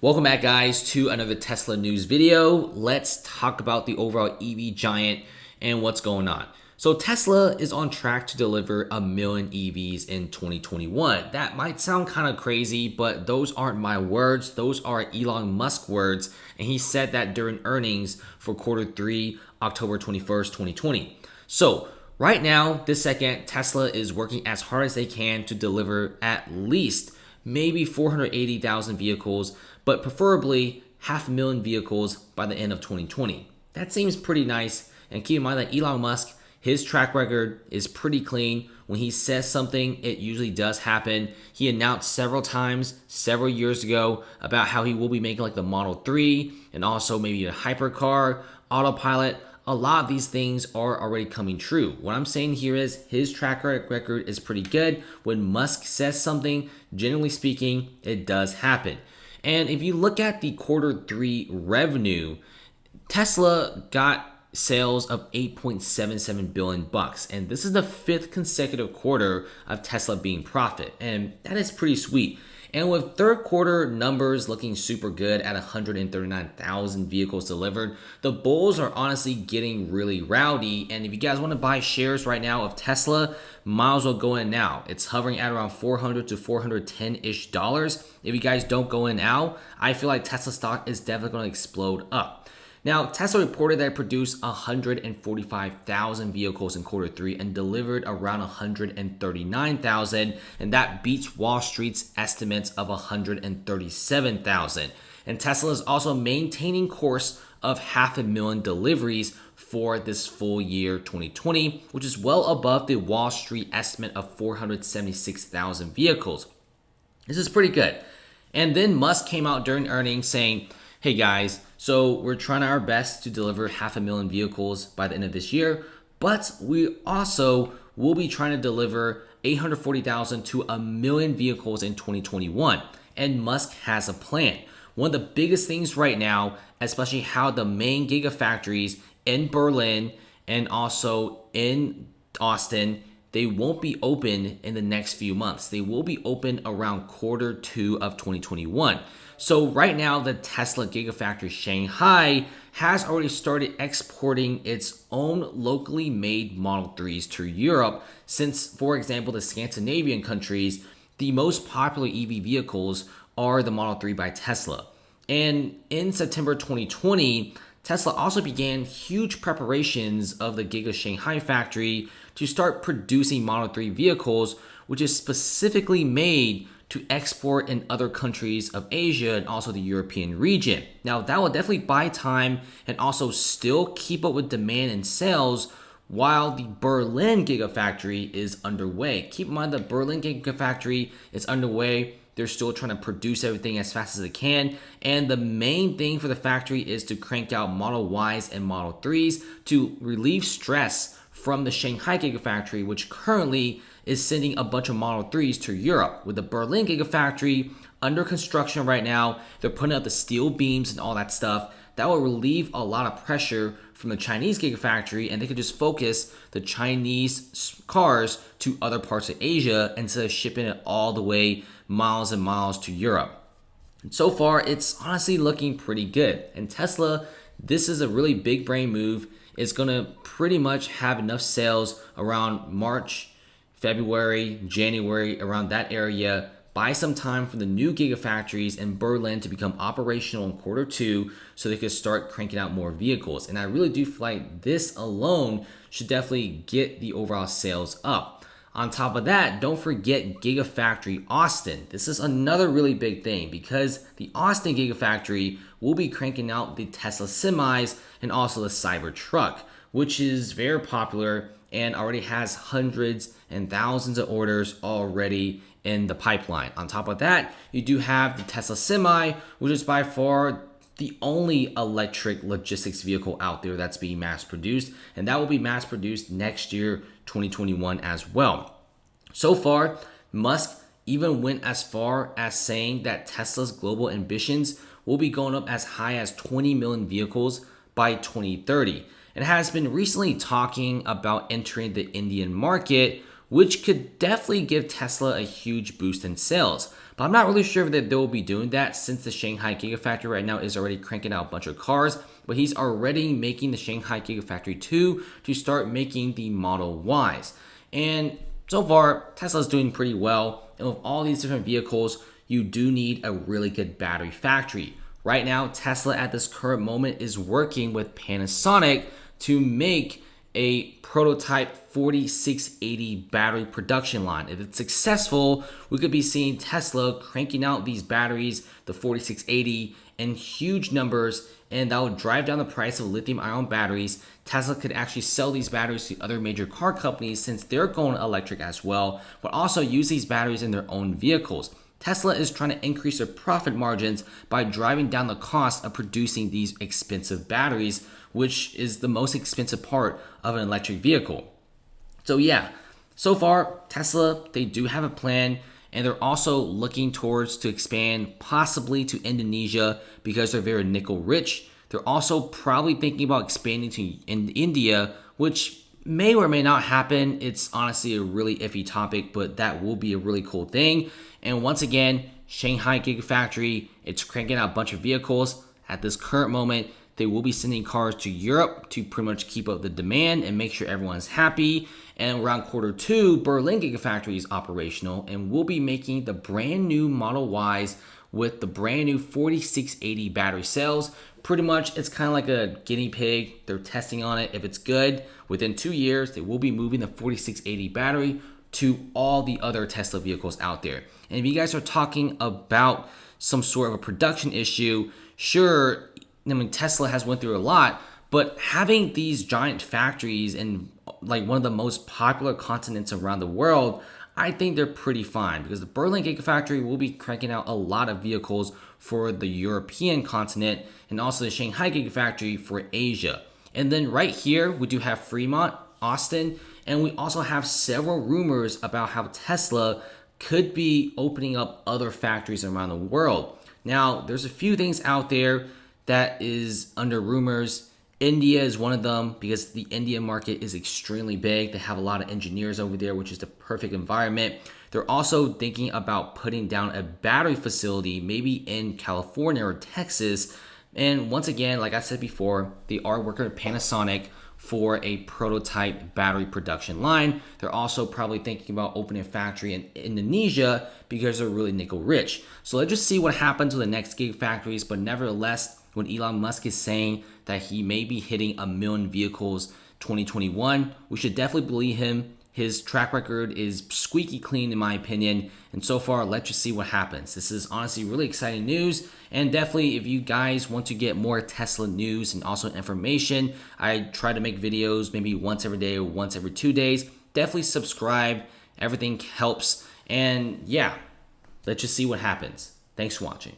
Welcome back, guys, to another Tesla news video. Let's talk about the overall EV giant and what's going on. So Tesla is on track to deliver 1 million EVs in 2021. That might sound kind of crazy, but those aren't my words. Those are Elon Musk words, and he said that during earnings for quarter 3, October 21st, 2020. So right now, this second, Tesla is working as hard as they can to deliver at least maybe 480,000 vehicles, but preferably 500,000 vehicles by the end of 2020. That seems pretty nice, and keep in mind that Elon Musk, his track record is pretty clean. When he says something, it usually does happen. He announced several times, several years ago, about how he will be making like the Model 3 and also maybe a hypercar, autopilot. A lot of these things are already coming true. What I'm saying here is his track record is pretty good. When Musk says something, generally speaking, it does happen. And if you look at the quarter 3 revenue, Tesla got sales of 8.77 billion bucks, and this is the 5th consecutive quarter of Tesla being profit, and that is pretty sweet. And with third quarter numbers looking super good at 139,000 vehicles delivered, the bulls are honestly getting really rowdy. And if you guys want to buy shares right now of Tesla, might as well go in now. It's hovering at around $400 to $410-ish. If you guys don't go in now, I feel like Tesla stock is definitely going to explode up. Now, Tesla reported that it produced 145,000 vehicles in quarter 3 and delivered around 139,000, and that beats Wall Street's estimates of 137,000. And Tesla is also maintaining course of 500,000 deliveries for this full year 2020, which is well above the Wall Street estimate of 476,000 vehicles. This is pretty good. And then Musk came out during earnings saying, hey guys, so we're trying our best to deliver 500,000 vehicles by the end of this year, but we also will be trying to deliver 840,000 to 1 million vehicles in 2021. And Musk has a plan. One of the biggest things right now, especially how the main gigafactories in Berlin and also in Austin, they won't be open in the next few months. They will be open around quarter 2 of 2021. So right now, the Tesla Gigafactory Shanghai has already started exporting its own locally made Model 3s to Europe since, for example, the Scandinavian countries, the most popular EV vehicles are the Model 3 by Tesla. And in September 2020, Tesla also began huge preparations of the Giga Shanghai factory to start producing Model 3 vehicles, which is specifically made to export in other countries of Asia and also the European region. Now, that will definitely buy time and also still keep up with demand and sales while the Berlin Gigafactory is underway. Keep in mind the Berlin Gigafactory is underway. They're still trying to produce everything as fast as they can. And the main thing for the factory is to crank out Model Ys and Model 3s to relieve stress from the Shanghai Gigafactory, which currently is sending a bunch of Model 3s to Europe. With the Berlin Gigafactory under construction right now, they're putting up the steel beams and all that stuff. That will relieve a lot of pressure from the Chinese Gigafactory, and they could just focus the Chinese cars to other parts of Asia instead of shipping it all the way miles and miles to Europe. And so far, it's honestly looking pretty good. And Tesla, this is a really big brain move. It's going to pretty much have enough sales around March, February, January, around that area, buy some time for the new gigafactories in Berlin to become operational in quarter 2 so they could start cranking out more vehicles. And I really do feel like this alone should definitely get the overall sales up. On top of that, don't forget Gigafactory Austin. This is another really big thing because the Austin Gigafactory will be cranking out the Tesla semis and also the Cybertruck, which is very popular and already has hundreds and thousands of orders already in the pipeline. On top of that, you do have the Tesla Semi, which is by far the only electric logistics vehicle out there that's being mass produced, and that will be mass produced next year, 2021 as well. So far, Musk even went as far as saying that Tesla's global ambitions will be going up as high as 20 million vehicles by 2030. It has been recently talking about entering the Indian market, which could definitely give Tesla a huge boost in sales. But I'm not really sure that they'll be doing that since the Shanghai Gigafactory right now is already cranking out a bunch of cars, but he's already making the Shanghai Gigafactory 2 to start making the Model Ys. And so far, Tesla's doing pretty well. And with all these different vehicles, you do need a really good battery factory. Right now, Tesla at this current moment is working with Panasonic to make a prototype 4680 battery production line. If it's successful, we could be seeing Tesla cranking out these batteries, the 4680, in huge numbers, and that will drive down the price of lithium-ion batteries. Tesla could actually sell these batteries to other major car companies since they're going electric as well, but also use these batteries in their own vehicles. Tesla is trying to increase their profit margins by driving down the cost of producing these expensive batteries, which is the most expensive part of an electric vehicle. So yeah, so far, Tesla, they do have a plan, and they're also looking towards to expand possibly to Indonesia because they're very nickel rich. They're also probably thinking about expanding to India, which may or may not happen. It's honestly a really iffy topic, but that will be a really cool thing. And once again, Shanghai Gigafactory, it's cranking out a bunch of vehicles. At this current moment, they will be sending cars to Europe to pretty much keep up the demand and make sure everyone's happy. And around Q2, Berlin Gigafactory is operational and will be making the brand new Model Ys with the brand new 4680 battery cells. Pretty much, it's kind of like a guinea pig. They're testing on it. If it's good, within 2 years, they will be moving the 4680 battery to all the other Tesla vehicles out there. And if you guys are talking about some sort of a production issue, sure, I mean, Tesla has went through a lot, but having these giant factories in like one of the most popular continents around the world, I think they're pretty fine because the Berlin Gigafactory will be cranking out a lot of vehicles for the European continent and also the Shanghai Gigafactory for Asia. And then right here, we do have Fremont, Austin, and we also have several rumors about how Tesla could be opening up other factories around the world. Now, there's a few things out there that is under rumors. India is one of them because the Indian market is extremely big. They have a lot of engineers over there, which is the perfect environment. They're also thinking about putting down a battery facility, maybe in California or Texas. And once again, like I said before, they are working with Panasonic for a prototype battery production line. They're also probably thinking about opening a factory in Indonesia because they're really nickel rich. So let's just see what happens with the next gigafactories. But nevertheless, when Elon Musk is saying that he may be hitting 1 million vehicles 2021, we should definitely believe him. His track record is squeaky clean in my opinion. And so far, let's just see what happens. This is honestly really exciting news. And definitely, if you guys want to get more Tesla news and also information, I try to make videos maybe once every day or once every 2 days. Definitely subscribe. Everything helps. And yeah, let's just see what happens. Thanks for watching.